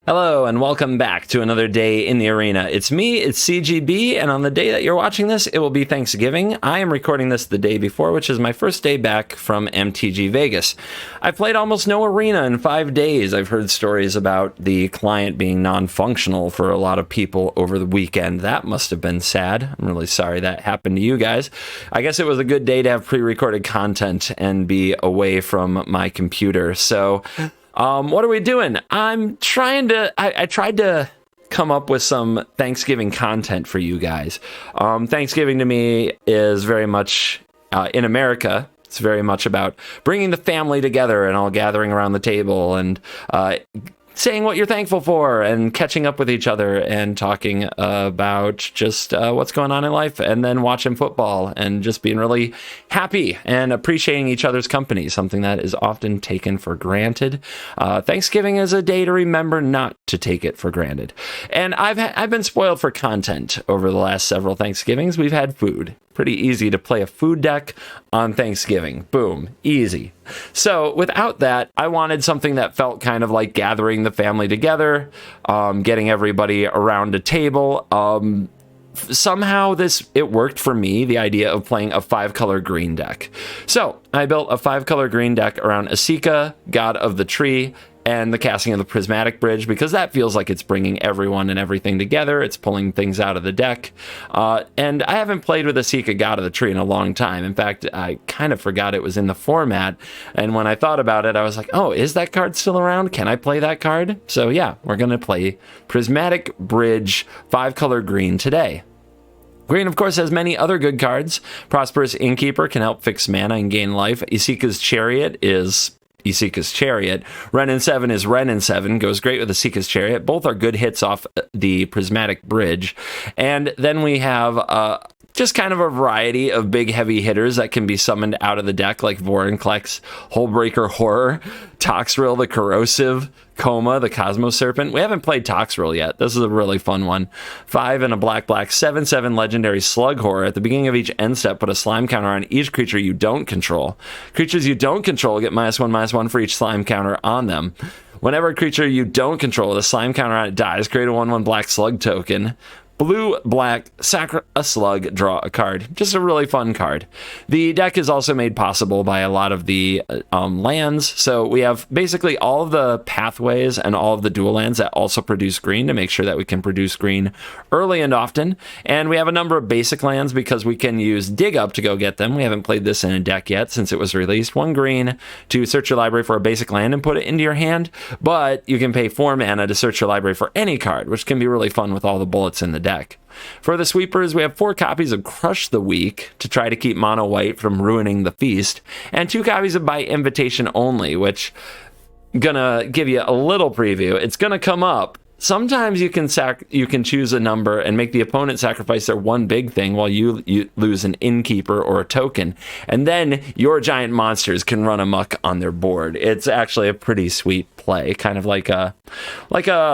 Hello and welcome back to another day in the arena. It's me, it's CGB, and on the day that you're watching this, it will be Thanksgiving. I am recording this the day before, which is my first day back from MTG Vegas. I played almost no arena in 5 days. I've heard stories about the client being non-functional for a lot of people over the weekend. That must have been sad. I'm really sorry that happened to you guys. I guess it was a good day to have pre-recorded content and be away from my computer. So what are we doing? I tried to come up with some Thanksgiving content for you guys. Thanksgiving to me is very much, in America, it's very much about bringing the family together and all gathering around the table and saying what you're thankful for and catching up with each other and talking about just what's going on in life, and then watching football and just being really happy and appreciating each other's company, something that is often taken for granted. Thanksgiving is a day to remember not to take it for granted. And I've been spoiled for content over the last several Thanksgivings. We've had food. Pretty easy to play a food deck on Thanksgiving. Boom. Easy. So without that, I wanted something that felt kind of like gathering the family together, getting everybody around a table. Somehow it worked for me, the idea of playing a 5-color green deck. So I built a 5-color green deck around Esika, God of the Tree, and the casting of the Prismatic Bridge, because that feels like it's bringing everyone and everything together. It's pulling things out of the deck. And I haven't played with Esika, God of the Tree in a long time. In fact, I kind of forgot it was in the format. And when I thought about it, I was like, oh, is that card still around? Can I play that card? So yeah, we're going to play Prismatic Bridge 5-color green today. Green, of course, has many other good cards. Prosperous Innkeeper can help fix mana and gain life. Esika's Chariot is Esika's Chariot. Renin 7 is Renin 7, goes great with Esika's Chariot. Both are good hits off the Prismatic Bridge. And then we have just kind of a variety of big heavy hitters that can be summoned out of the deck, like Vorinclex, Hullbreaker Horror, Toxrill the Corrosive, Coma the Cosmos Serpent. We haven't played Toxrill yet. This is a really fun one. 5 and a black 7/7 legendary Slug Horror. At the beginning of each end step, put a slime counter on each creature you don't control. Creatures you don't control get -1/-1 for each slime counter on them. Whenever a creature you don't control with a slime counter on it dies, create a 1/1 black slug token. Blue, black, sack a slug, draw a card. Just a really fun card. The deck is also made possible by a lot of the lands. So we have basically all of the pathways and all of the dual lands that also produce green to make sure that we can produce green early and often. And we have a number of basic lands because we can use Dig Up to go get them. We haven't played this in a deck yet since it was released. 1 green to search your library for a basic land and put it into your hand. But you can pay 4 mana to search your library for any card, which can be really fun with all the bullets in the deck. For the sweepers, we have 4 copies of Crush the Weak to try to keep mono white from ruining the feast, and 2 copies of By Invitation Only, which gonna give you a little preview. It's gonna come up. Sometimes you can choose a number and make the opponent sacrifice their one big thing while you lose an innkeeper or a token, and then your giant monsters can run amok on their board. It's actually a pretty sweet play, kind of like a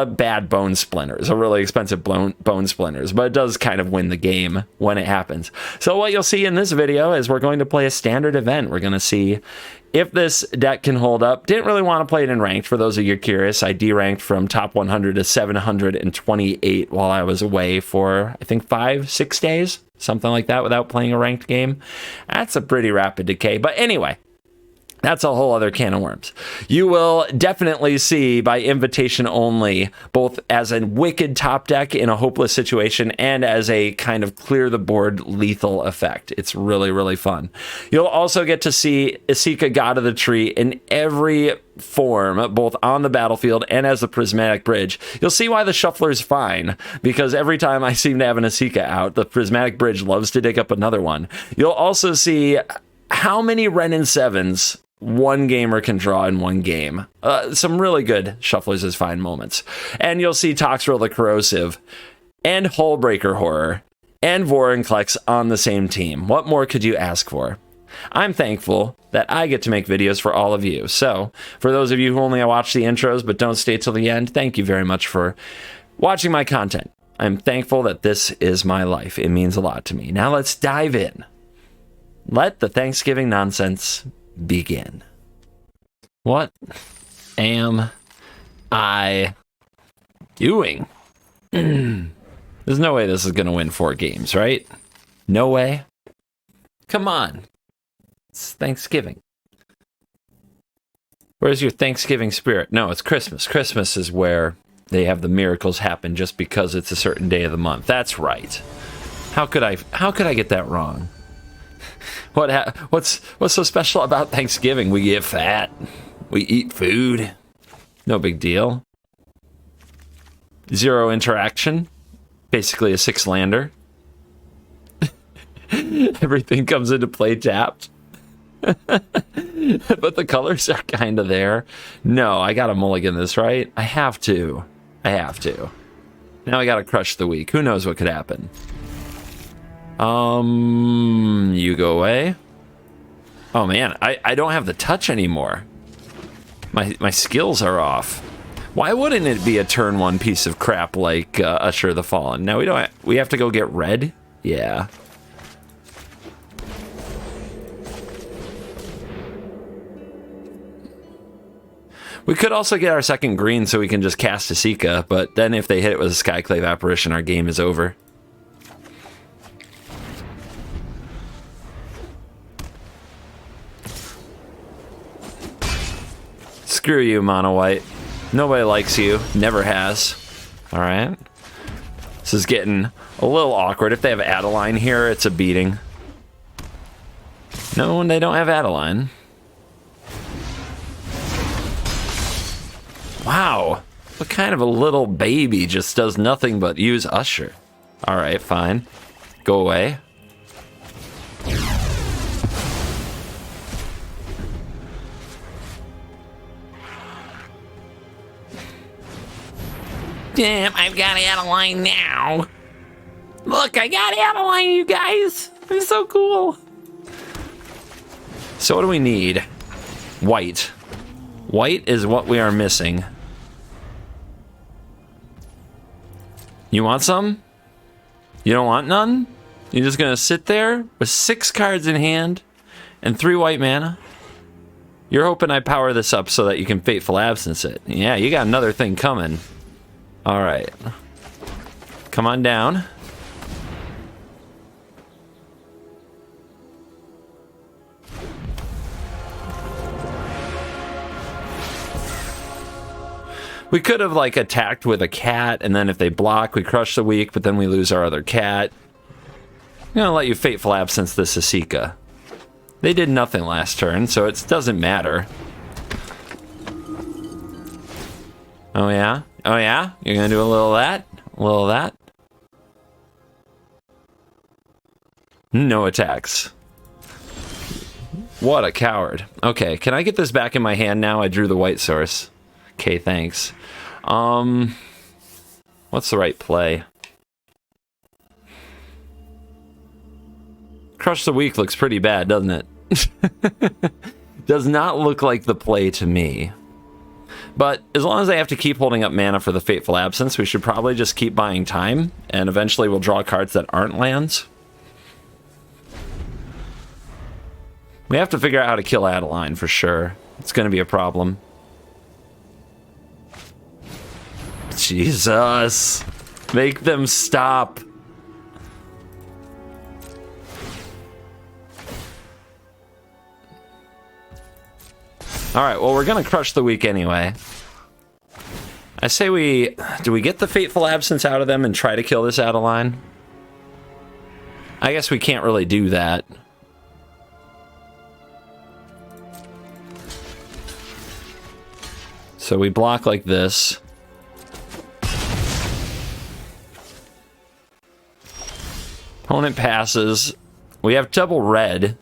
bad Bone Splinters, a really expensive Bone Splinters, but it does kind of win the game when it happens. So what you'll see in this video is we're going to play a standard event. We're going to see if this deck can hold up. Didn't really want to play it in ranked. For those of you curious, I deranked from top 100 to 728 while I was away for, I think, 5-6 days, something like that, without playing a ranked game. That's a pretty rapid decay. But anyway, that's a whole other can of worms. You will definitely see By Invitation Only, both as a wicked top deck in a hopeless situation and as a kind of clear the board lethal effect. It's really, really fun. You'll also get to see Esika, God of the Tree, in every form, both on the battlefield and as the Prismatic Bridge. You'll see why the Shuffler's fine, because every time I seem to have an Esika out, the Prismatic Bridge loves to dig up another one. You'll also see how many Renin 7s one gamer can draw in one game. Some really good Shufflers as fine moments. And you'll see Toxrill the Corrosive and Hullbreaker Horror and Vorinclex on the same team. What more could you ask for? I'm thankful that I get to make videos for all of you. So, for those of you who only watch the intros but don't stay till the end, thank you very much for watching my content. I'm thankful that this is my life. It means a lot to me. Now let's dive in. Let the Thanksgiving nonsense begin. What am I Ewing. There's no way this is going to win 4 games, right? No way. Come on. It's Thanksgiving. Where's your Thanksgiving spirit? No, it's Christmas. Christmas is where they have the miracles happen just because it's a certain day of the month. That's right. How could I get that wrong? What's so special about Thanksgiving? We get fat. We eat food. No big deal. 0 interaction. Basically a 6-lander. Everything comes into play tapped. But the colors are kind of there. No, I gotta mulligan this, right? I have to. Now I gotta crush the week. Who knows what could happen? You go away. Oh man, I don't have the touch anymore. My skills are off. Why wouldn't it be a turn 1 piece of crap like Usher the Fallen? Now we have to go get red? Yeah. We could also get our second green so we can just cast a Sika, but then if they hit it with a Skyclave Apparition, our game is over. Screw you, Mono White. Nobody likes you. Never has. Alright. This is getting a little awkward. If they have Adeline here, it's a beating. No, they don't have Adeline. Wow. What kind of a little baby just does nothing but use Usher? Alright, fine. Go away. Damn, I've got Adeline now. Look, I got Adeline, you guys. I'm so cool. So what do we need? White. White is what we are missing. You want some? You don't want none? You're just gonna sit there with 6 cards in hand and 3 white mana? You're hoping I power this up so that you can Fateful Absence it. Yeah, you got another thing coming. Alright. Come on down. We could have, like, attacked with a cat, and then if they block, we crush the weak, but then we lose our other cat. I'm gonna let you Fateful Absence this Asika. They did nothing last turn, so it doesn't matter. Oh yeah? Oh yeah? You're gonna do a little of that? A little of that? No attacks. What a coward. Okay, can I get this back in my hand now? I drew the white source. Okay, thanks. What's the right play? Crush the Weak looks pretty bad, doesn't it? Does not look like the play to me. But as long as I have to keep holding up mana for the Fateful Absence, we should probably just keep buying time, and eventually we'll draw cards that aren't lands. We have to figure out how to kill Adeline for sure. It's going to be a problem. Jesus. Make them stop. Alright, well, we're gonna crush the weak anyway. I say do we get the Fateful Absence out of them and try to kill this Adeline? I guess we can't really do that. So we block like this. Opponent passes. We have double red.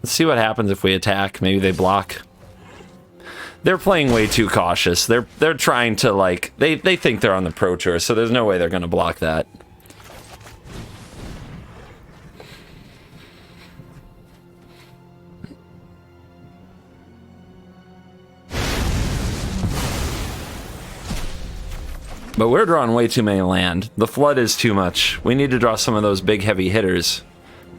Let's see what happens if we attack. Maybe they block. They're playing way too cautious. They're trying to, like, they think they're on the Pro Tour, so there's no way they're gonna block that. But we're drawing way too many land. The Flood is too much. We need to draw some of those big heavy hitters.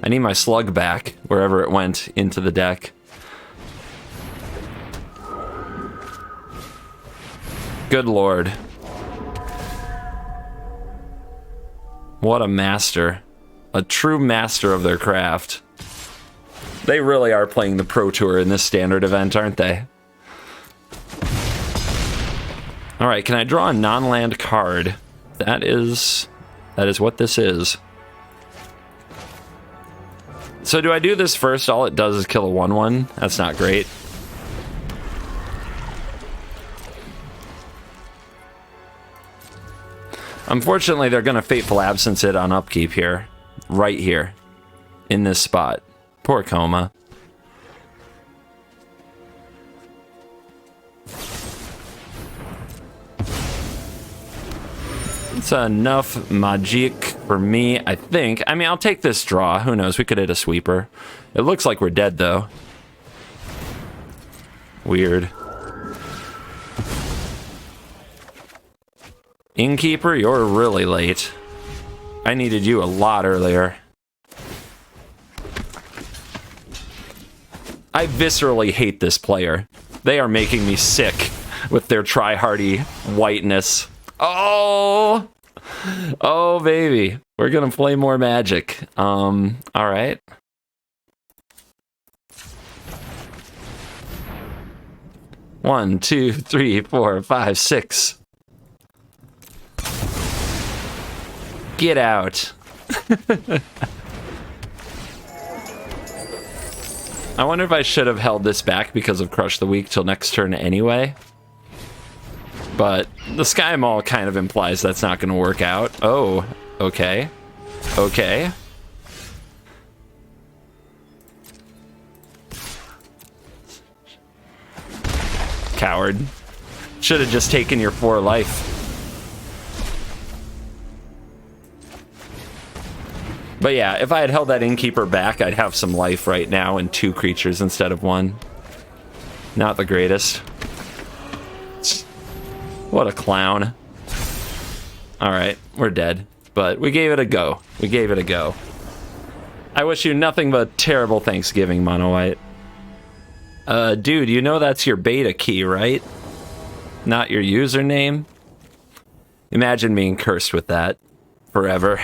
I need my Slug back, wherever it went into the deck. Good lord. What a master. A true master of their craft. They really are playing the Pro Tour in this standard event, aren't they? Alright, can I draw a non-land card? That is what this is. So do I do this first? All it does is kill a 1/1. That's not great. Unfortunately, they're going to Fateful Absence it on upkeep here. Right here. In this spot. Poor Coma. It's enough magic for me, I think. I mean, I'll take this draw. Who knows? We could hit a sweeper. It looks like we're dead, though. Weird. Innkeeper, you're really late. I needed you a lot earlier. I viscerally hate this player. They are making me sick with their try-hardy whiteness. Oh! Oh, baby. We're gonna play more Magic. Alright. One, two, three, four, five, six. Get out. I wonder if I should have held this back because of Crush the Weak till next turn anyway. But the Sky Maul kind of implies that's not going to work out. Oh, okay. Okay. Coward. Should have just taken your 4 life. But yeah, if I had held that Innkeeper back, I'd have some life right now and 2 creatures instead of 1. Not the greatest. What a clown. Alright, we're dead. But we gave it a go. We gave it a go. I wish you nothing but terrible Thanksgiving, Mono White. Dude, you know that's your beta key, right? Not your username? Imagine being cursed with that. Forever.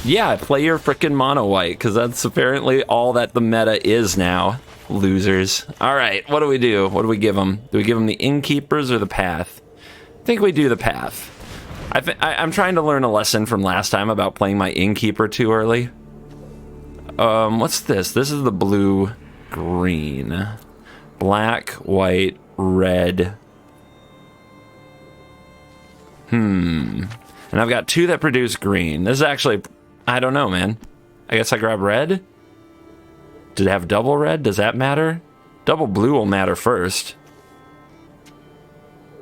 Yeah, play your frickin' Mono White, because that's apparently all that the meta is now. Losers. Alright, what do we do? What do we give them? Do we give them the Innkeepers or the Path? I think we do the Path. I'm trying to learn a lesson from last time about playing my Innkeeper too early. What's this? This is the blue-green. Black, white, red. And I've got 2 that produce green. This is actually... I don't know, man. I guess I grab red? Did it have double red? Does that matter? Double blue will matter first.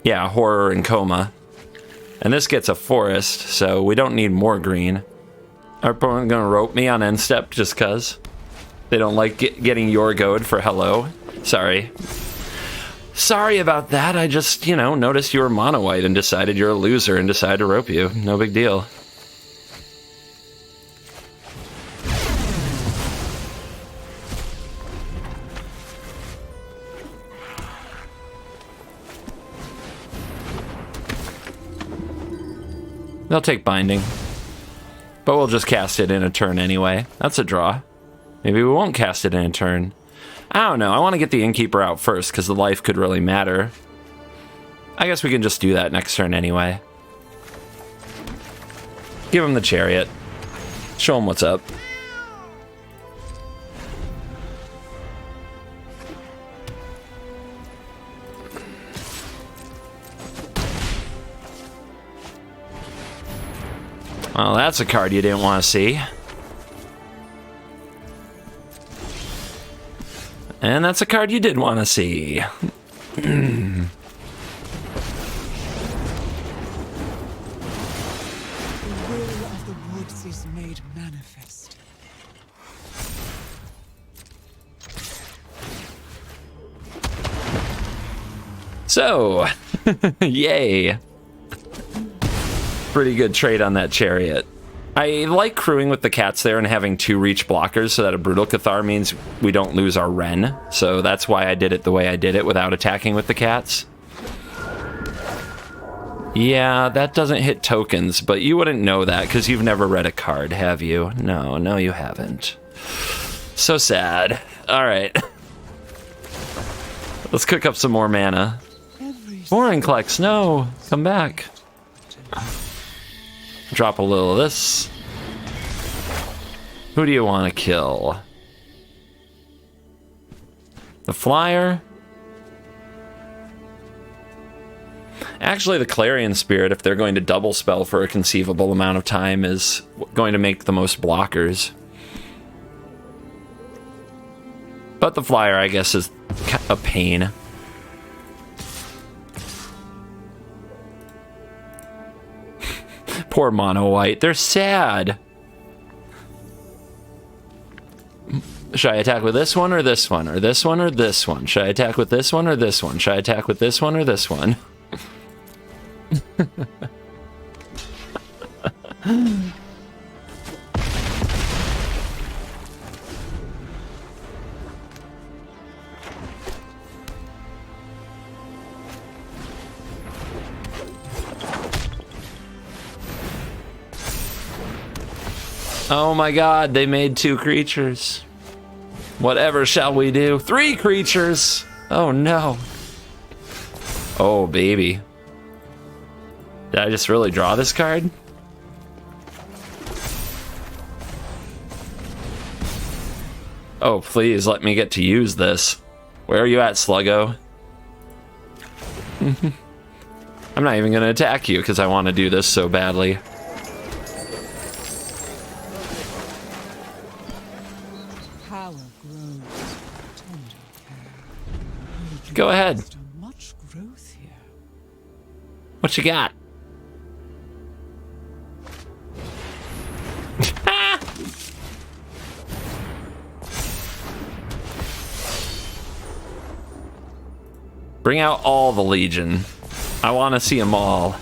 Yeah, Horror and Coma. And this gets a forest, so we don't need more green. Our opponent gonna rope me on end step just cuz. They don't like getting your goad for hello. Sorry. Sorry about that. I just, you know, noticed you were Mono White and decided you're a loser and decided to rope you. No big deal. They'll take Binding. But we'll just cast it in a turn anyway. That's a draw. Maybe we won't cast it in a turn. I don't know. I want to get the Innkeeper out first, because the life could really matter. I guess we can just do that next turn anyway. Give him the Chariot. Show him what's up. Well, that's a card you didn't want to see. And that's a card you did want to see. The will of the woods is made manifest. So, yay. Pretty good trade on that Chariot. I like crewing with the cats there and having 2 reach blockers so that a Brutal Cathar means we don't lose our Ren. So that's why I did it the way I did it without attacking with the cats. Yeah, that doesn't hit tokens, but you wouldn't know that because you've never read a card, have you? No, you haven't. So sad. All right. Let's cook up some more mana. Vorinclex, no! Come back. Drop a little of this. Who do you want to kill? The Flyer? Actually, the Clarion Spirit, if they're going to double spell for a conceivable amount of time, is going to make the most blockers. But the Flyer, I guess, is a pain. Poor mono white. They're sad. Should I attack with this one or this one? Or this one or this one? Should I attack with this one or this one? Should I attack with this one or this one? Oh my god, they made 2 creatures. Whatever shall we do? 3 creatures! Oh no. Oh baby. Did I just really draw this card? Oh, please let me get to use this. Where are you at, Sluggo? I'm not even gonna attack you because I want to do this so badly. Go ahead. What you got? Bring out all the Legion. I want to see them all.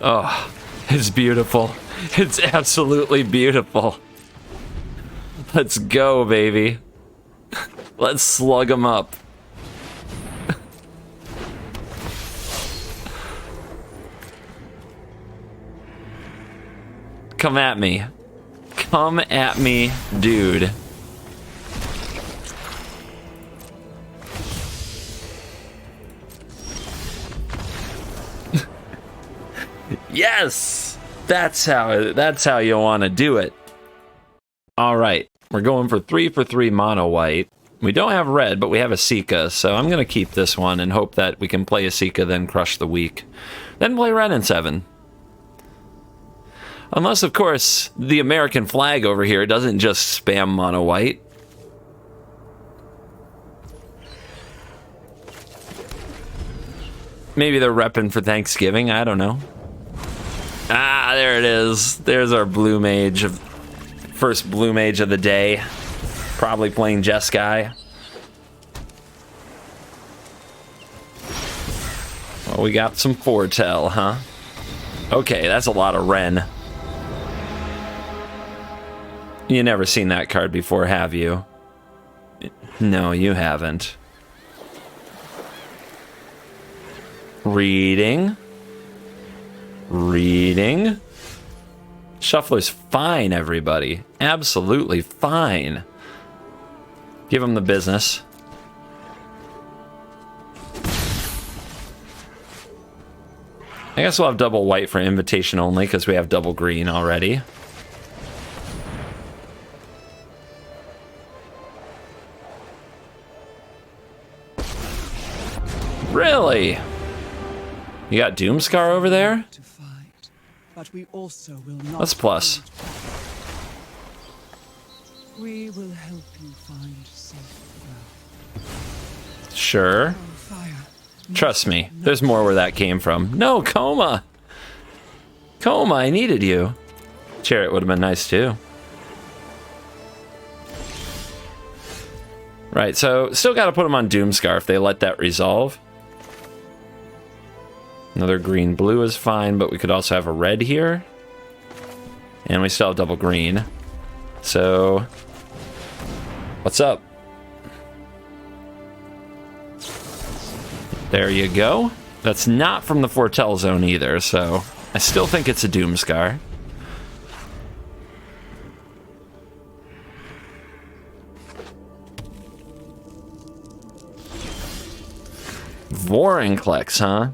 Oh, it's beautiful. It's absolutely beautiful. Let's go, baby. Let's slug them up. Come at me. Come at me, dude. Yes! That's how you want to do it. All right. We're going for 3 for 3 mono white. We don't have red, but we have a Sika, so I'm going to keep this one and hope that we can play a Sika, then crush the weak. Then play red in 7. Unless, of course, the American flag over here doesn't just spam mono white. Maybe they're repping for Thanksgiving, I don't know. Ah, there it is. There's our blue mage, first blue mage of the day. Probably playing Jeskai. Well, we got some foretell, huh? Okay, that's a lot of Ren. You never seen that card before, have you? No, you haven't. Reading. Reading. Shuffler's fine, everybody. Absolutely fine. Give him the business. I guess we'll have double white for invitation only because we have double green already. Really? You got Doomscar over there? But we also will not. That's plus. We will help you find safe ground. Sure. Trust me, there's more where that came from. No, Coma! Coma, I needed you. Chariot would have been nice too. Right, so still got to put them on Doomscar if they let that resolve. Another green-blue is fine, but we could also have a red here. And we still have double green. So, what's up? There you go. That's not from the Foretell Zone either, so I still think it's a Doomscar. Vorinclex, huh?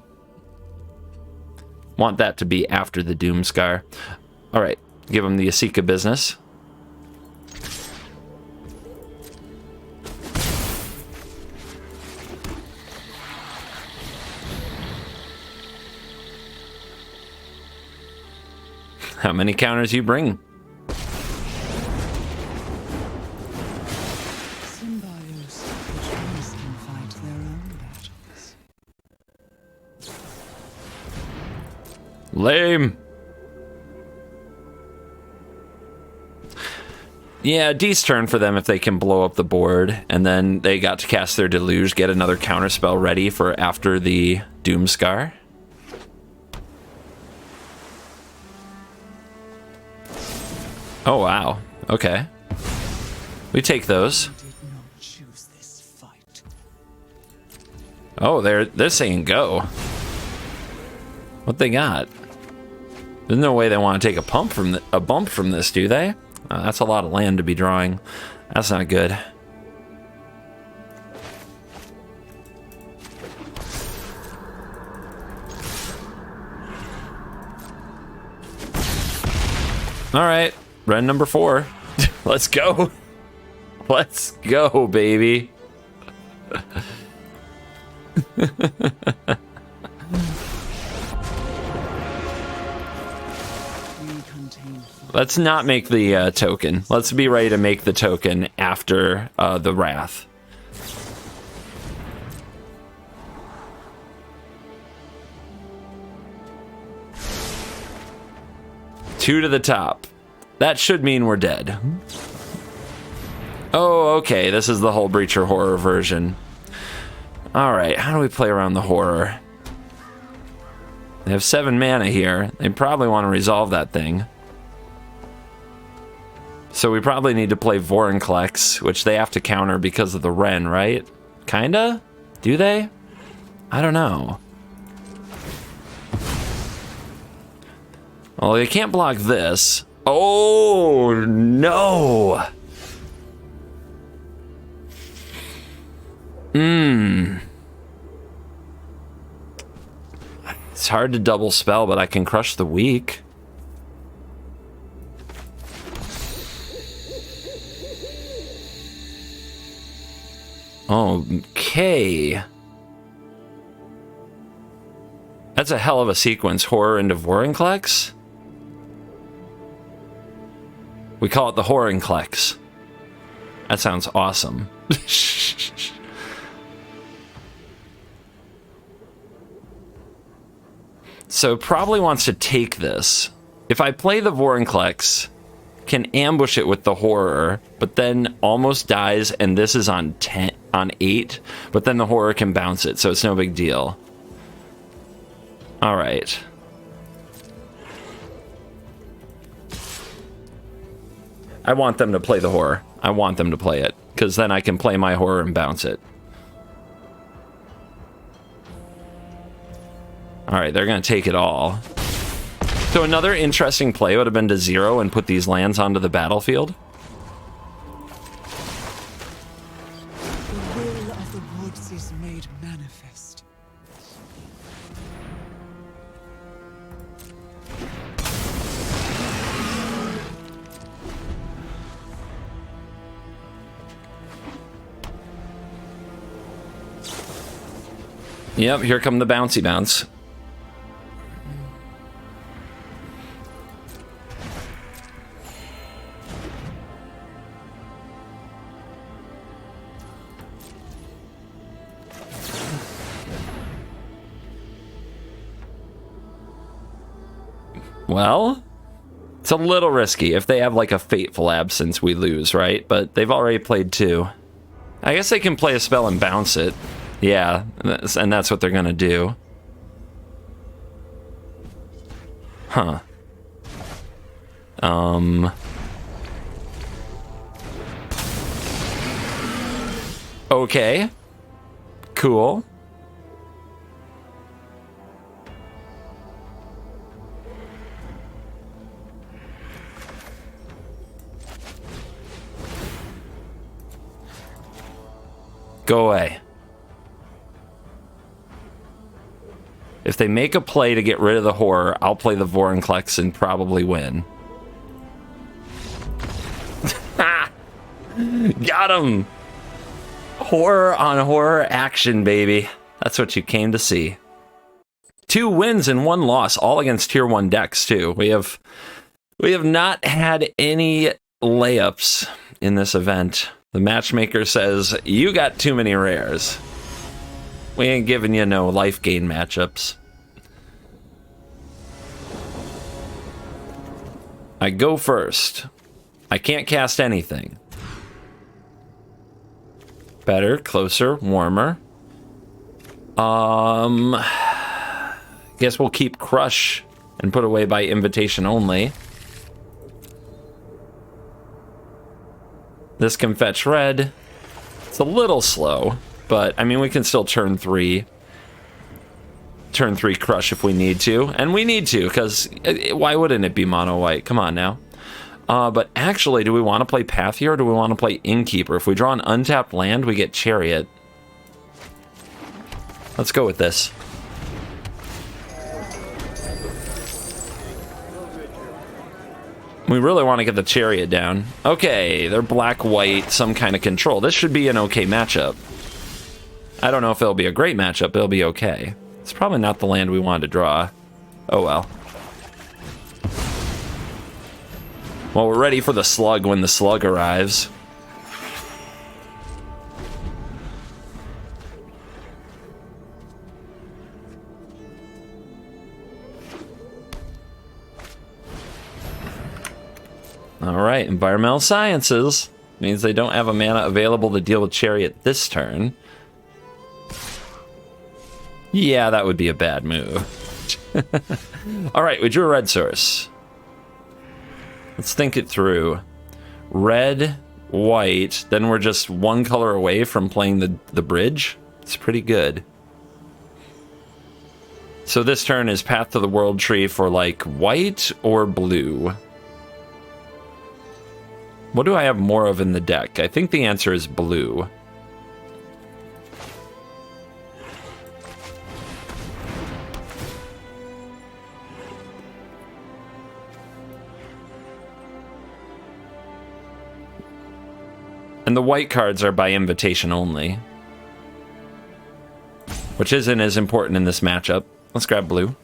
Want that to be after the Doomscar. Alright, give him the Asika business. How many counters you bring? Symbiotes can fight their own battles. Lame. Yeah, D's turn for them if they can blow up the board, and then they got to cast their Deluge, get another counterspell ready for after the Doomscar. Oh, wow. Okay. We take those. I did not choose this fight. Oh, they're saying go. What they got? There's no way they want to take a bump from this, do they? That's a lot of land to be drawing. That's not good. All right, red number 4. Let's go. Let's go, baby. Let's not make the token. Let's be ready to make the token after the Wrath. Two to the top. That should mean we're dead. Oh, okay. This is the whole Breacher Horror version. Alright, how do we play around the horror? They have 7 mana here. They probably want to resolve that thing. So we probably need to play Vorinclex, which they have to counter because of the Wrenn, right? Kinda? Do they? I don't know. Well, they can't block this. Oh, no! It's hard to double spell, but I can crush the weak. Okay. That's a hell of a sequence. Horror into Vorinclex? We call it the Vorinclex. That sounds awesome. So probably wants to take this. If I play the Vorinclex, can ambush it with the Horror, but then almost dies, and this is on 8, but then the Horror can bounce it, so it's no big deal. All right. I want them to play the Horror. I want them to play it, because then I can play my Horror and bounce it. All right, they're going to take it all. So another interesting play would have been to 0 and put these lands onto the battlefield. The will of the woods is made manifest. Yep, here come the bouncy bounce. Well, it's a little risky. If they have like a fateful absence, we lose, right? But they've already played 2. I guess they can play a spell and bounce it. Yeah, and that's what they're gonna do. Huh. Okay. Cool. Go away. If they make a play to get rid of the horror, I'll play the Vorinclex and probably win. Got him! Horror on horror action, baby. That's what you came to see. 2 wins and 1 loss, all against tier 1 decks, too. We have not had any layups in this event. The matchmaker says, you got too many rares. We ain't giving you no life gain matchups. I go first. I can't cast anything. Better, closer, warmer. Guess we'll keep Crush and put away by invitation only. This can fetch red. It's a little slow, but I mean, we can still turn 3 Crush if we need to, and we need to, because why wouldn't it be mono white? Come on now. But actually, do we want to play Path here, or do we want to play Innkeeper? If we draw an untapped land, we get Chariot. Let's go with this. We really want to get the Chariot down. Okay, they're black-white, some kind of control. This should be an okay matchup. I don't know if it'll be a great matchup, but it'll be okay. It's probably not the land we wanted to draw. Oh well. Well, we're ready for the slug when the slug arrives. All right, environmental sciences means they don't have a mana available to deal with Chariot this turn. Yeah, that would be a bad move. All right, we drew a red source. Let's think it through. Red, white, then we're just 1 color away from playing the bridge. It's pretty good. So this turn is Path to the World Tree for like white or blue. What do I have more of in the deck? I think the answer is blue. And the white cards are by invitation only, which isn't as important in this matchup. Let's grab blue.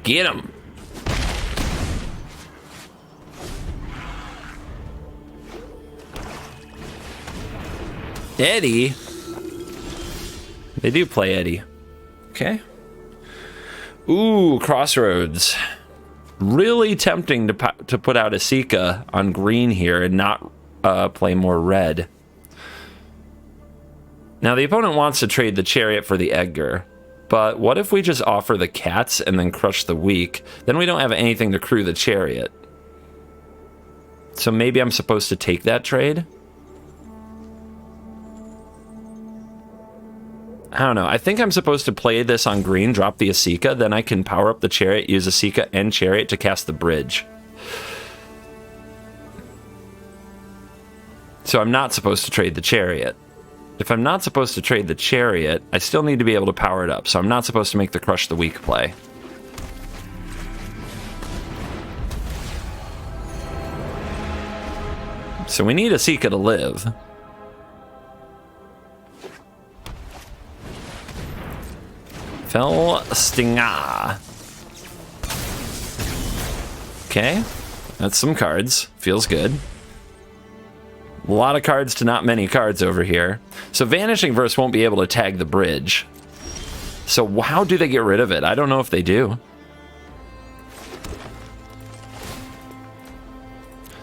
Get him! Eddie? They do play Eddie. Okay. Ooh, Crossroads. Really tempting to put out a Sika on green here and not play more red. Now, the opponent wants to trade the Chariot for the Edgar. But what if we just offer the cats and then crush the weak? Then we don't have anything to crew the Chariot. So maybe I'm supposed to take that trade? I don't know. I think I'm supposed to play this on green, drop the Asika, then I can power up the Chariot, use Asika and Chariot to cast the bridge. So I'm not supposed to trade the Chariot. If I'm not supposed to trade the Chariot, I still need to be able to power it up, so I'm not supposed to make the Crush the Weak play. So we need Asika to live. Fell Stinger. Okay, that's some cards. Feels good. A lot of cards to not many cards over here. So Vanishing Verse won't be able to tag the bridge. So how do they get rid of it? I don't know if they do.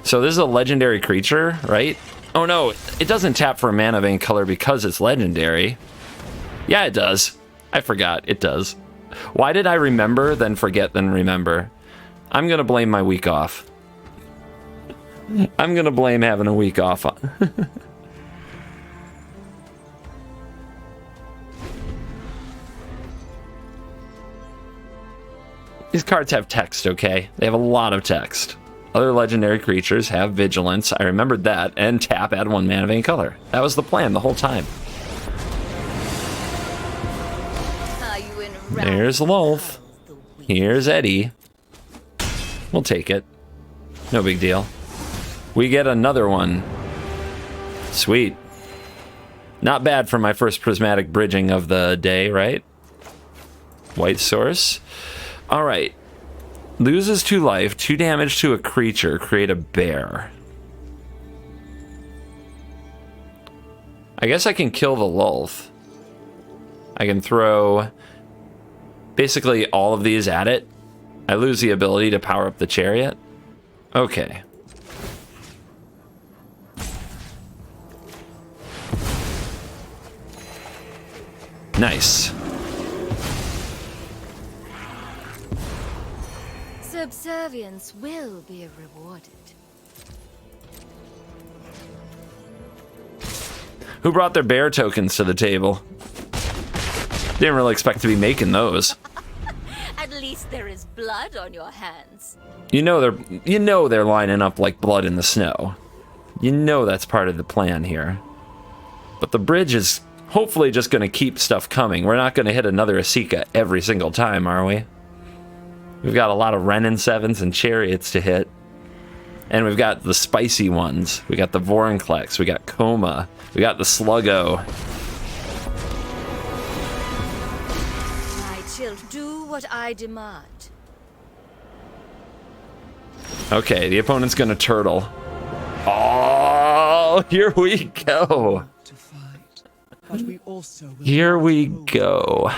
So this is a legendary creature, right? Oh no, it doesn't tap for a mana of any color because it's legendary. Yeah, it does. I forgot, it does. Why did I remember, then forget, then remember? I'm gonna blame my week off. I'm gonna blame having a week off. These cards have text, okay? They have a lot of text. Other legendary creatures have vigilance. I remembered that. And tap, add 1 mana of any color. That was the plan the whole time. There's Lolth. Here's Eddie. We'll take it. No big deal. We get another one. Sweet. Not bad for my first prismatic bridging of the day, right? White source. All right. Loses 2 life, 2 damage to a creature, create a bear. I guess I can kill the Lolth. I can throw basically all of these at it. I lose the ability to power up the chariot. Okay. Nice. Subservience will be rewarded. Who brought their bear tokens to the table? Didn't really expect to be making those. At least there is blood on your hands. You know they're lining up like blood in the snow. You know that's part of the plan here. But the bridge is hopefully just going to keep stuff coming. We're not going to hit another Asika every single time, are we? We've got a lot of Renin 7s and Chariots to hit. And we've got the spicy ones. We got the Vorinclex. We got Coma. We got the Sluggo. My children, do what I demand. Okay, the opponent's gonna turtle. Oh, here we go. To fight, but we also will Here we go.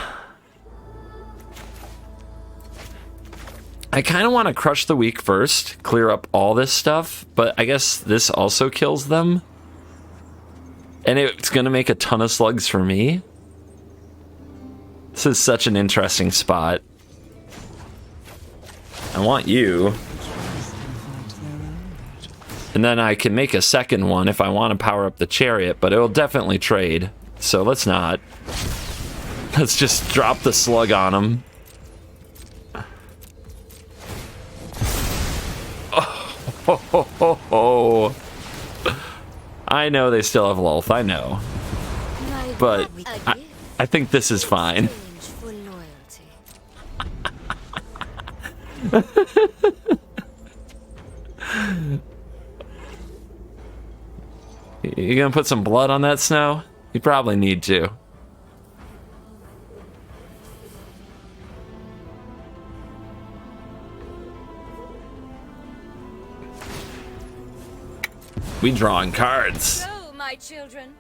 I kind of want to crush the weak first, clear up all this stuff, but I guess this also kills them. And it's going to make a ton of slugs for me. This is such an interesting spot. I want you. And then I can make a second one if I want to power up the chariot, but it'll definitely trade. So let's not. Let's just drop the slug on him. Oh. I know they still have Lolth, I know. But I think this is fine. You gonna put some blood on that snow? You probably need to. We drawing cards. So, my children.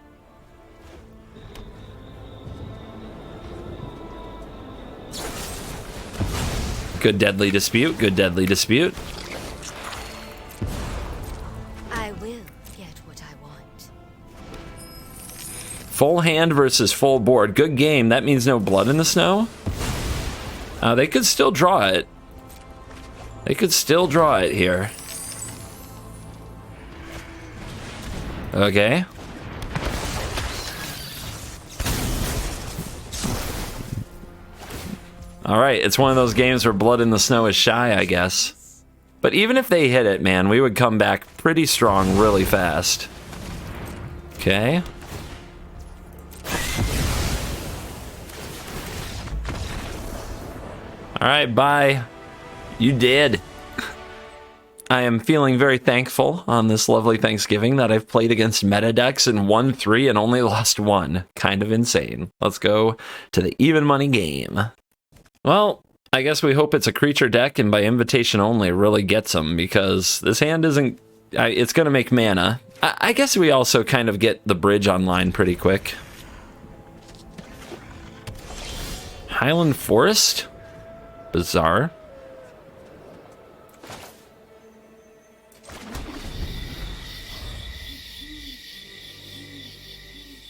Good deadly dispute, good deadly dispute. I will get what I want. Full hand versus full board. Good game. That means no blood in the snow. They could still draw it. They could still draw it here. Okay. All right, it's one of those games where blood in the snow is shy, I guess. But even if they hit it, man, we would come back pretty strong really fast. Okay. All right, bye. You did. I am feeling very thankful on this lovely Thanksgiving that I've played against meta decks and won 3 and only lost 1. Kind of insane. Let's go to the even money game. Well, I guess we hope it's a creature deck and by invitation only really gets them, because this hand isn't... it's going to make mana. I guess we also kind of get the bridge online pretty quick. Highland Forest? Bizarre.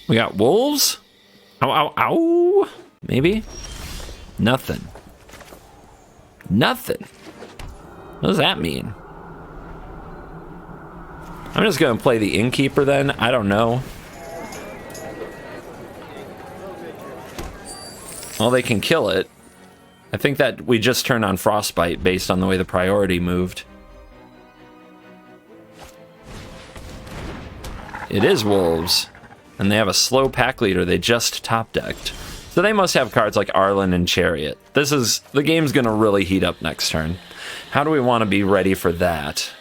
We got wolves? Ow, ow, ow. Maybe? Nothing. Nothing. What does that mean? I'm just going to play the Innkeeper then. I don't know. Well, they can kill it. I think that we just turned on Frostbite based on the way the priority moved. It is wolves. And they have a slow pack leader they just top decked. So they must have cards like Arlen and Chariot. The game's gonna really heat up next turn. How do we want to be ready for that?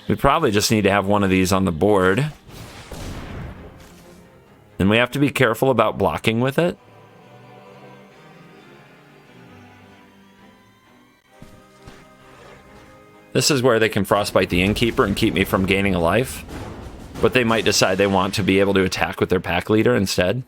We probably just need to have one of these on the board. And we have to be careful about blocking with it. This is where they can Frostbite the Innkeeper and keep me from gaining a life. But they might decide they want to be able to attack with their pack leader instead.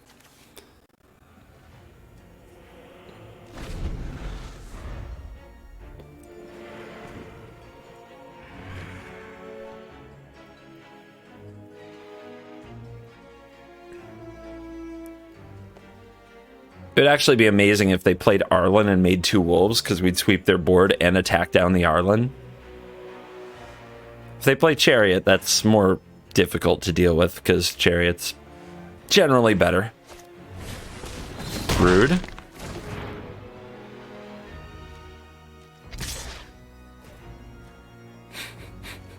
It'd actually be amazing if they played Arlen and made 2 wolves, because we'd sweep their board and attack down the Arlen. If they play Chariot, that's more difficult to deal with, because Chariot's generally better. Rude.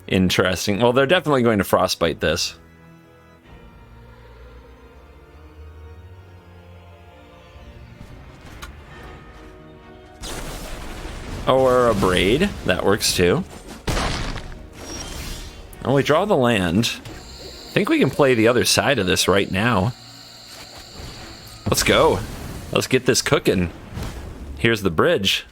Interesting. Well, they're definitely going to Frostbite this. Or a Braid. That works too. Oh, we draw the land. I think we can play the other side of this right now. Let's go. Let's get this cooking. Here's the bridge.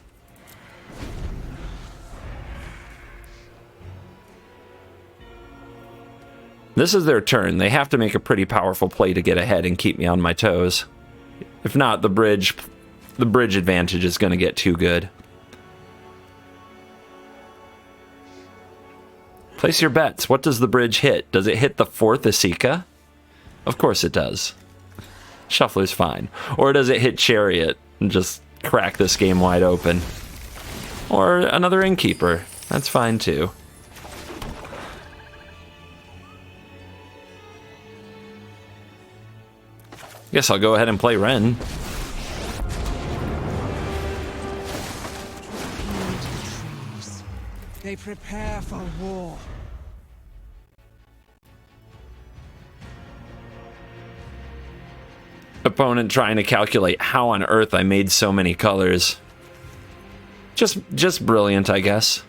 This is their turn. They have to make a pretty powerful play to get ahead and keep me on my toes. If not, the bridge advantage is going to get too good. Place your bets. What does the bridge hit? Does it hit the 4th Asika? Of course it does. Shuffler's fine. Or does it hit Chariot and just crack this game wide open? Or another Innkeeper. That's fine too. Guess I'll go ahead and play Ren. They prepare for war. Opponent trying to calculate how on earth I made so many colors. Just brilliant, I guess.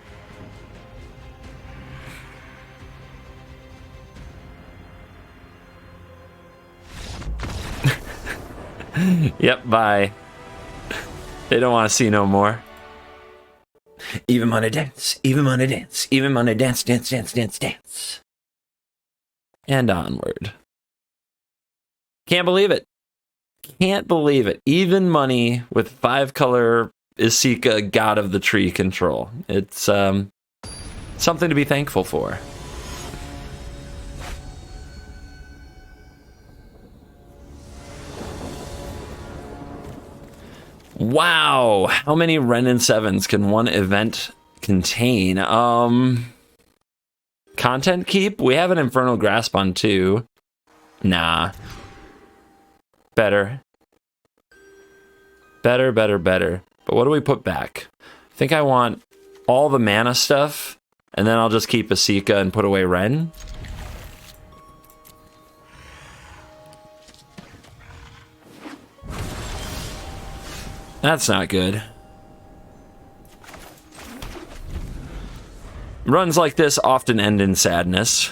Yep, bye. They don't want to see no more. Even money dance, even money dance, even money dance, dance, dance, dance, dance. And onward. Can't believe it. Can't believe it. Even money with 5-color Asika God of the Tree control. It's something to be thankful for. Wow, how many Ren and 7s can one event contain? Content keep? We have an Infernal Grasp on 2. Nah. Better. Better, better, better. But what do we put back? I think I want all the mana stuff, and then I'll just keep Asika and put away Ren. That's not good. Runs like this often end in sadness,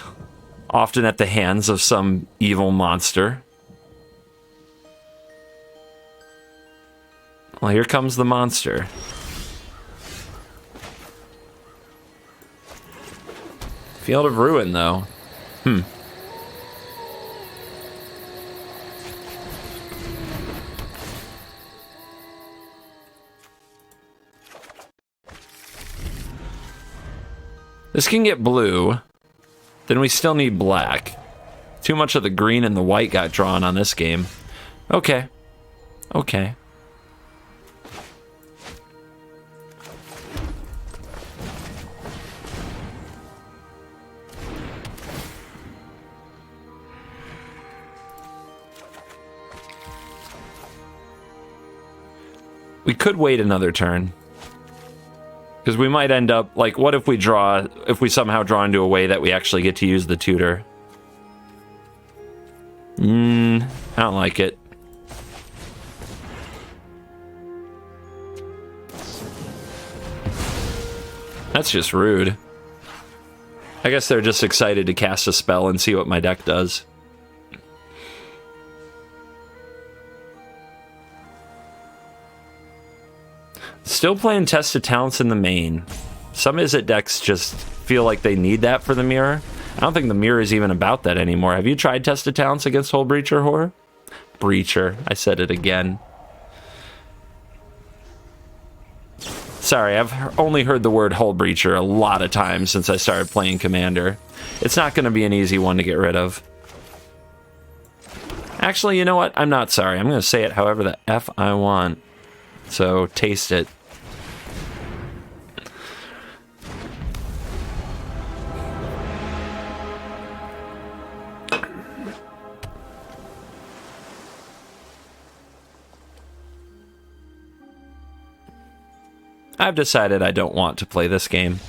often at the hands of some evil monster. Well, here comes the monster. Field of Ruin, though. This can get blue. Then we still need black. Too much of the green and the white got drawn on this game. Okay. Okay. We could wait another turn. Because we might end up, like, what if we somehow draw into a way that we actually get to use the tutor? I don't like it. That's just rude. I guess they're just excited to cast a spell and see what my deck does. Still playing Test of Talents in the main. Some Izzet decks just feel like they need that for the mirror. I don't think the mirror is even about that anymore. Have you tried Test of Talents against Hull Breacher Horror? Breacher. I said it again. Sorry, I've only heard the word Hull Breacher a lot of times since I started playing Commander. It's not going to be an easy one to get rid of. Actually, you know what? I'm not sorry. I'm going to say it however the F I want. So, taste it. I've decided I don't want to play this game.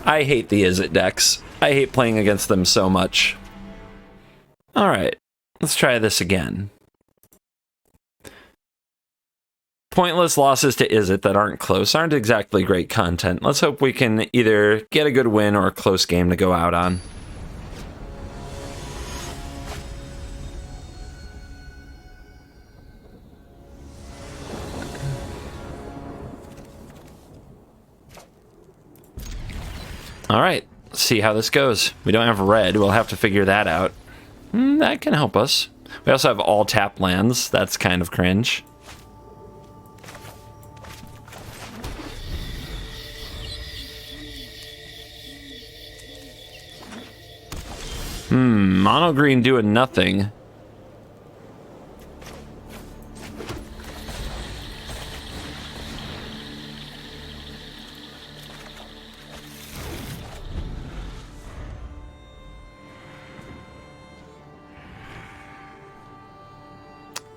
I hate the Izzet decks. I hate playing against them so much. Alright, let's try this again. Pointless losses to Izzet that aren't close aren't exactly great content. Let's hope we can either get a good win or a close game to go out on. Alright, let's see how this goes. We don't have red, we'll have to figure that out. That can help us. We also have all tap lands, that's kind of cringe. Mono green doing nothing.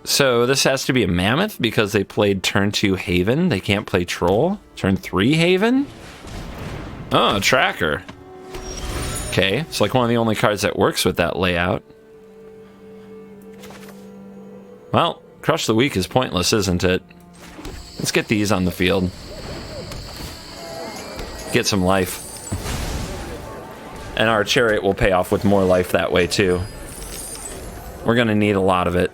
So this has to be a Mammoth because they played turn 2 Haven. They can't play Troll. Turn 3 Haven? Oh, a Tracker. Okay, it's like one of the only cards that works with that layout. Well, Crush the Weak is pointless, isn't it? Let's get these on the field. Get some life. And our Chariot will pay off with more life that way, too. We're gonna need a lot of it.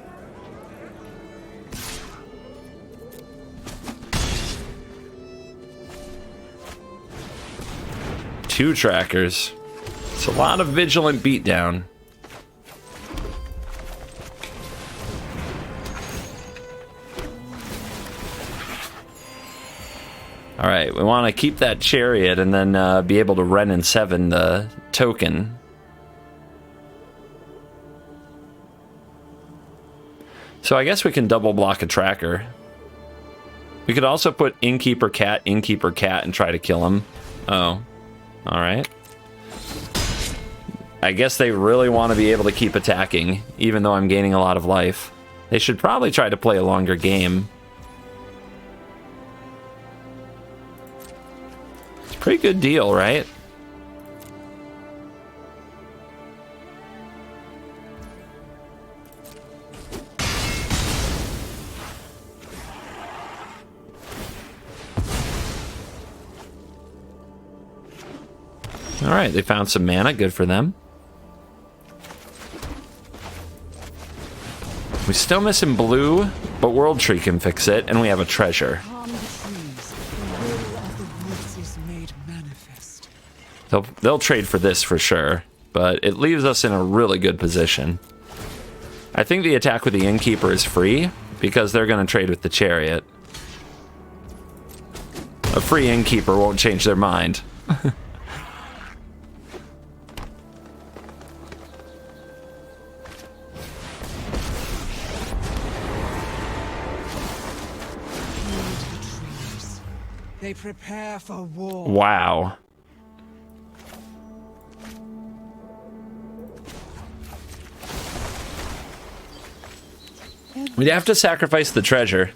Two Trackers. It's a lot of Vigilant Beatdown. Alright, we want to keep that Chariot and then be able to Ren and 7 the token. So I guess we can double block a Tracker. We could also put Innkeeper Cat, and try to kill him. Oh. Alright. I guess they really want to be able to keep attacking, even though I'm gaining a lot of life. They should probably try to play a longer game. It's a pretty good deal, right? Alright, they found some mana, good for them. We still missing blue, but World Tree can fix it, and we have a treasure. Upon the trees, the will of the woods is made manifest. They'll trade for this for sure, but it leaves us in a really good position. I think the attack with the Innkeeper is free because they're going to trade with the Chariot. A free Innkeeper won't change their mind. They prepare for war. Wow. We'd have to sacrifice the treasure,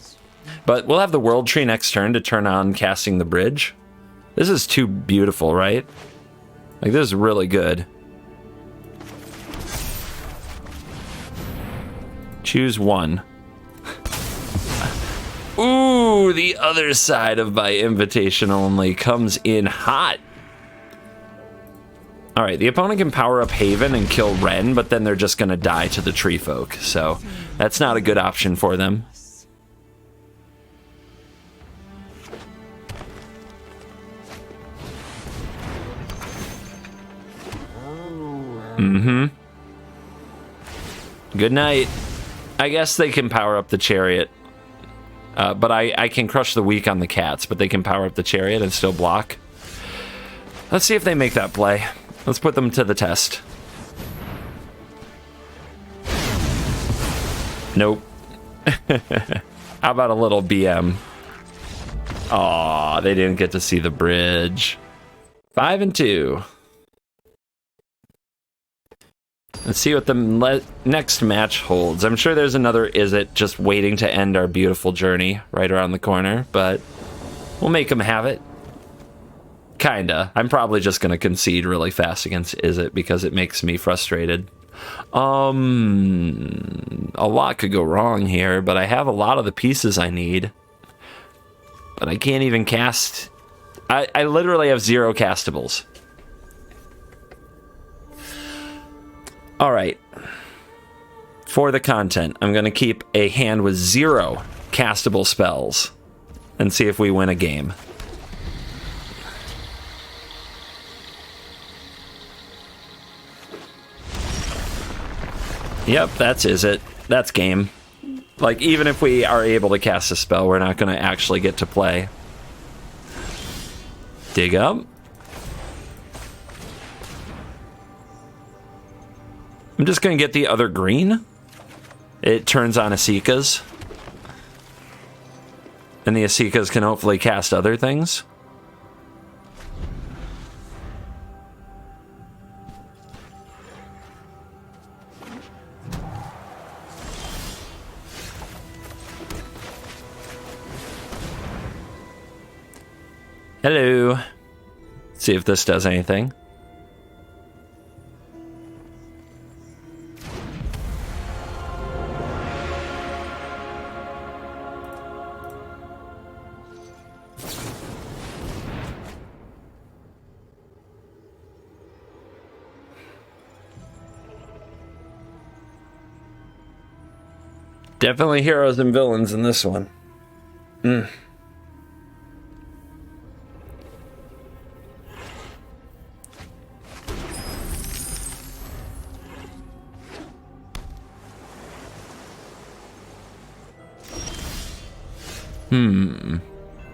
but we'll have the World Tree next turn to turn on casting the bridge. This is too beautiful, right? Like, this is really good. Choose one. Ooh, the other side of my invitation only comes in hot. All right, the opponent can power up Haven and kill Ren, but then they're just going to die to the Tree Folk, so that's not a good option for them. Mm-hmm. Good night. I guess they can power up the Chariot. But I can crush the weak on the cats, but they can power up the Chariot and still block. Let's see if they make that play. Let's put them to the test. Nope. How about a little BM? Aw, they didn't get to see the bridge. 5 and 2. Let's see what the next match holds. I'm sure there's another Is It just waiting to end our beautiful journey right around the corner, but we'll make them have it. Kinda. I'm probably just going to concede really fast against Is It because it makes me frustrated. A lot could go wrong here, but I have a lot of the pieces I need. But I can't even cast... I literally have 0 castables. All right. For the content, I'm going to keep a hand with 0 castable spells and see if we win a game. Yep, that's Is It. That's game. Like, even if we are able to cast a spell, we're not going to actually get to play. Dig up. I'm just going to get the other green. It turns on Asikas. And the Asikas can hopefully cast other things. Hello. Let's see if this does anything. Definitely heroes and villains in this one.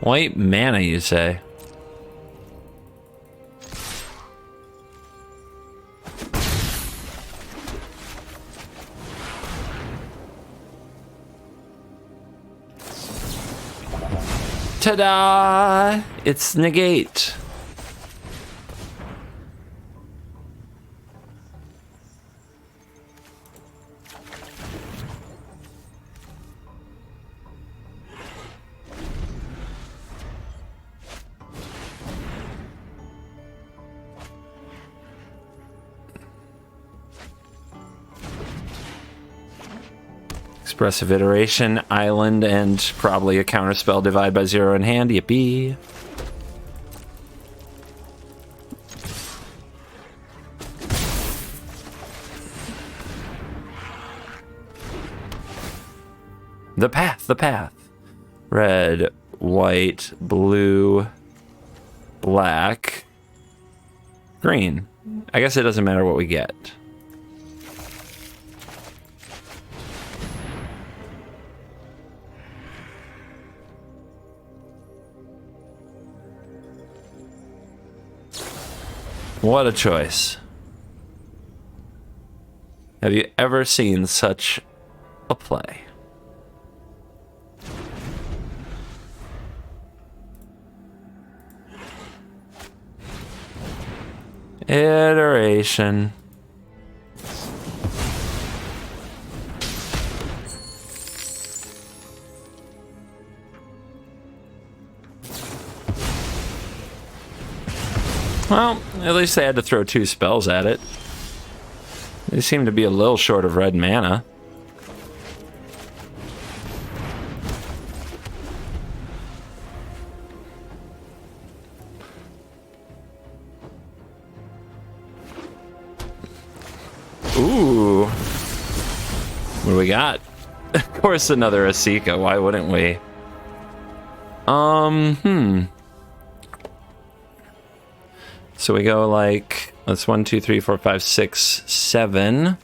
White mana, you say? Ta-da! It's negate. Expressive Iteration, Island, and probably a counterspell divide by 0 in hand. Yippee. The path, the path. Red, white, blue, black. Green. I guess it doesn't matter what we get. What a choice. Have you ever seen such a play? Iteration. Well, at least they had to throw 2 spells at it. They seem to be a little short of red mana. Ooh. What do we got? Of course, another Asika. Why wouldn't we? So we go like, that's 1, 2, 3, 4, 5, 6, 7.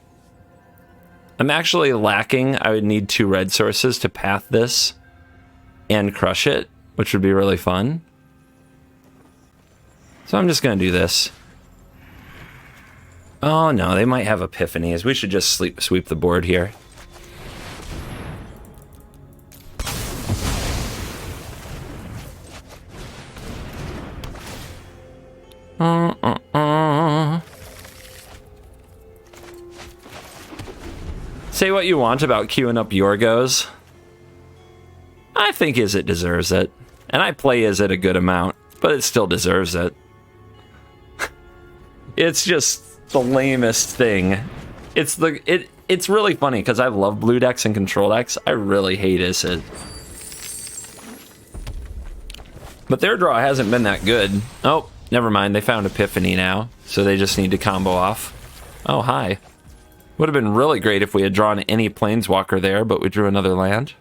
I'm actually lacking. I would need 2 red sources to path this and crush it, which would be really fun. So I'm just going to do this. Oh no, they might have epiphanies. We should just sweep the board here. Say what you want about queuing up Yorgos. I think Izzet deserves it. And I play Izzet a good amount, but it still deserves it. It's just the lamest thing. It's really funny because I love blue decks and control decks. I really hate Izzet. But their draw hasn't been that good. Oh, never mind. They found Epiphany now, so they just need to combo off. Oh, hi. Would have been really great if we had drawn any Planeswalker there, but we drew another land.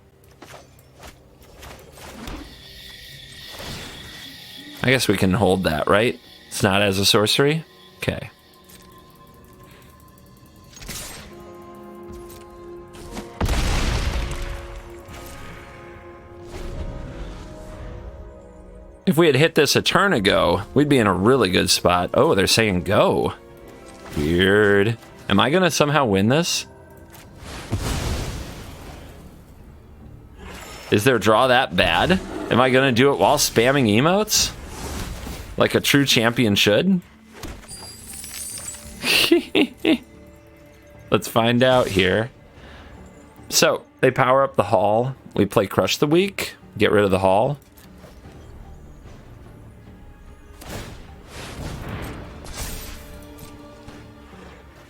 I guess we can hold that, right? It's not as a sorcery? Okay. If we had hit this a turn ago, we'd be in a really good spot. Oh, they're saying go. Weird. Am I gonna somehow win this? Is their draw that bad? Am I gonna do it while spamming emotes? Like a true champion should? Let's find out here. So, they power up the hall. We play Crush the Weak. Get rid of the hall.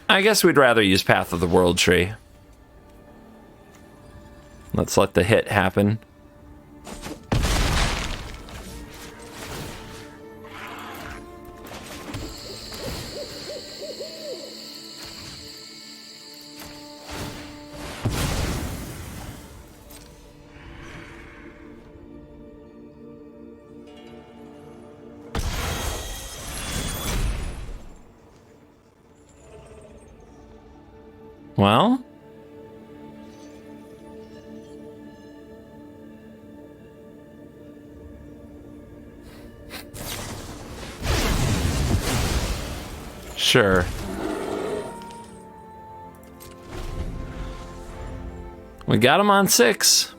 I guess we'd rather use Path of the World Tree. Let's let the hit happen. Well, sure. We got him on 6.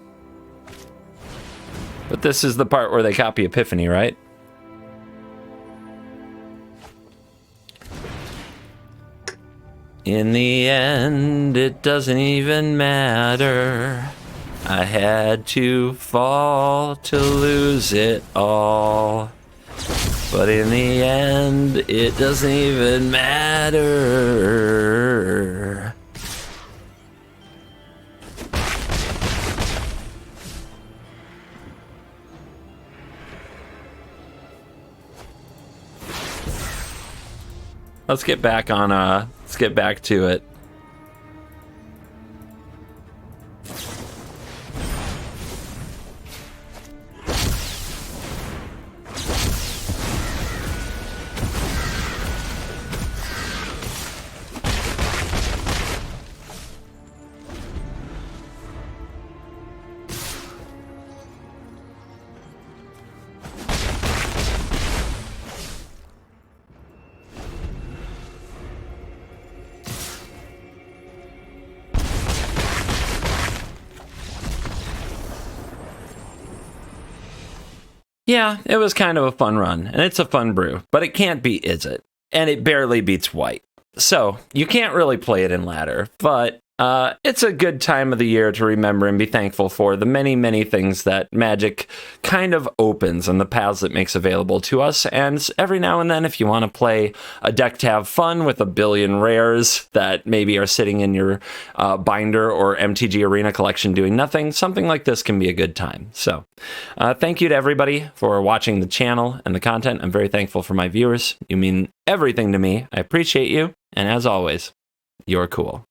But this is the part where they copy Epiphany, right? In the end, it doesn't even matter. I had to fall to lose it all. But in the end, it doesn't even matter. Let's get back on, let's get back to it. Yeah, it was kind of a fun run, and it's a fun brew, but it can't beat Is It? And it barely beats White. So, you can't really play it in ladder, but it's a good time of the year to remember and be thankful for the many, many things that Magic kind of opens and the paths it makes available to us. And every now and then, if you want to play a deck to have fun with a billion rares that maybe are sitting in your binder or MTG Arena collection doing nothing, something like this can be a good time. So, thank you to everybody for watching the channel and the content. I'm very thankful for my viewers. You mean everything to me. I appreciate you. And as always, you're cool.